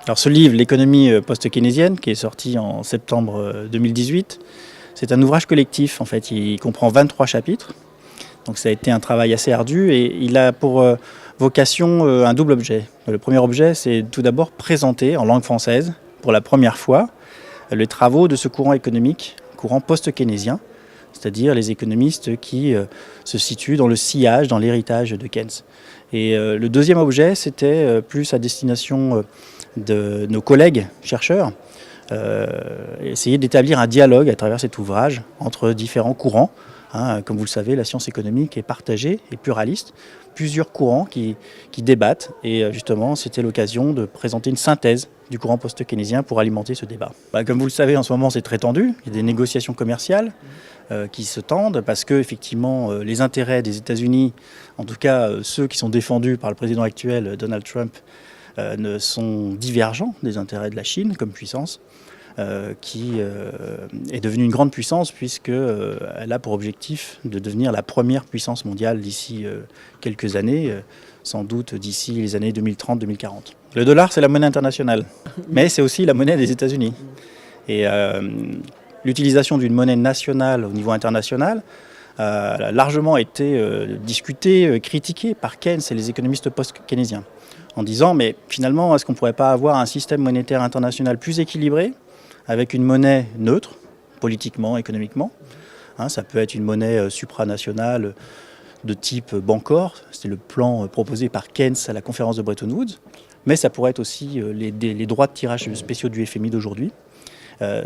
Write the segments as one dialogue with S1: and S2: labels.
S1: Alors ce livre, L'économie post-keynésienne, qui est sorti en septembre 2018, c'est un ouvrage collectif en fait. Il comprend 23 chapitres. Donc ça a été un travail assez ardu et il a pour vocation un double objet. Le premier objet, c'est tout d'abord présenter en langue française, pour la première fois, les travaux de ce courant économique, courant post-keynésien, c'est-à-dire les économistes qui se situent dans le sillage, dans l'héritage de Keynes. Et le deuxième objet, c'était plus à destination de nos collègues chercheurs, essayer d'établir un dialogue à travers cet ouvrage entre différents courants. Comme vous le savez, la science économique est partagée et pluraliste, plusieurs courants qui débattent et justement c'était l'occasion de présenter une synthèse du courant post-keynésien pour alimenter ce débat. Comme vous le savez, en ce moment c'est très tendu, il y a des négociations commerciales qui se tendent parce que effectivement les intérêts des États-Unis, en tout cas ceux qui sont défendus par le président actuel Donald Trump, sont divergents des intérêts de la Chine comme puissance. Qui est devenue une grande puissance puisqu'elle a pour objectif de devenir la première puissance mondiale d'ici quelques années, sans doute d'ici les années 2030-2040. Le dollar, c'est la monnaie internationale, mais c'est aussi la monnaie des États-Unis. Et l'utilisation d'une monnaie nationale au niveau international a largement été discutée, critiquée par Keynes et les économistes post-keynésiens, en disant mais finalement, est-ce qu'on ne pourrait pas avoir un système monétaire international plus équilibré avec une monnaie neutre, politiquement, économiquement. Ça peut être une monnaie supranationale de type Bancor, c'était le plan proposé par Keynes à la conférence de Bretton Woods, mais ça pourrait être aussi les droits de tirage spéciaux du FMI d'aujourd'hui.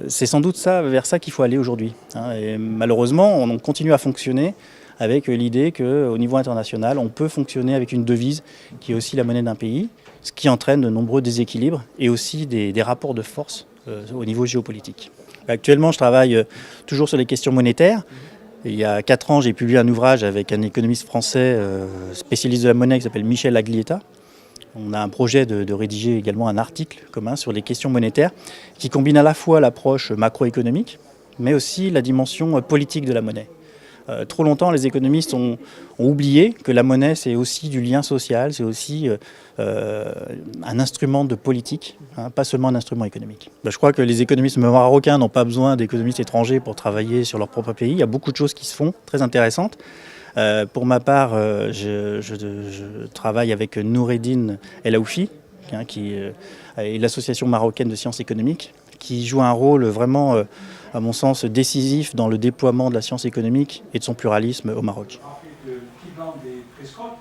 S1: C'est sans doute vers ça qu'il faut aller aujourd'hui. Et malheureusement, on continue à fonctionner avec l'idée qu'au niveau international, on peut fonctionner avec une devise qui est aussi la monnaie d'un pays, ce qui entraîne de nombreux déséquilibres et aussi des rapports de force au niveau géopolitique. Actuellement, je travaille toujours sur les questions monétaires. Il y a 4 ans, j'ai publié un ouvrage avec un économiste français spécialiste de la monnaie qui s'appelle Michel Aglietta. On a un projet de rédiger également un article commun sur les questions monétaires qui combine à la fois l'approche macroéconomique, mais aussi la dimension politique de la monnaie. Trop longtemps, les économistes ont oublié que la monnaie, c'est aussi du lien social, c'est aussi un instrument de politique, pas seulement un instrument économique. Je crois que les économistes marocains n'ont pas besoin d'économistes étrangers pour travailler sur leur propre pays. Il y a beaucoup de choses qui se font, très intéressantes. Pour ma part, je travaille avec Noureddine El Aoufi, qui est l'association marocaine de sciences économiques, qui joue un rôle vraiment, à mon sens, décisif dans le déploiement de la science économique et de son pluralisme au Maroc.
S2: Le bilan des Prescott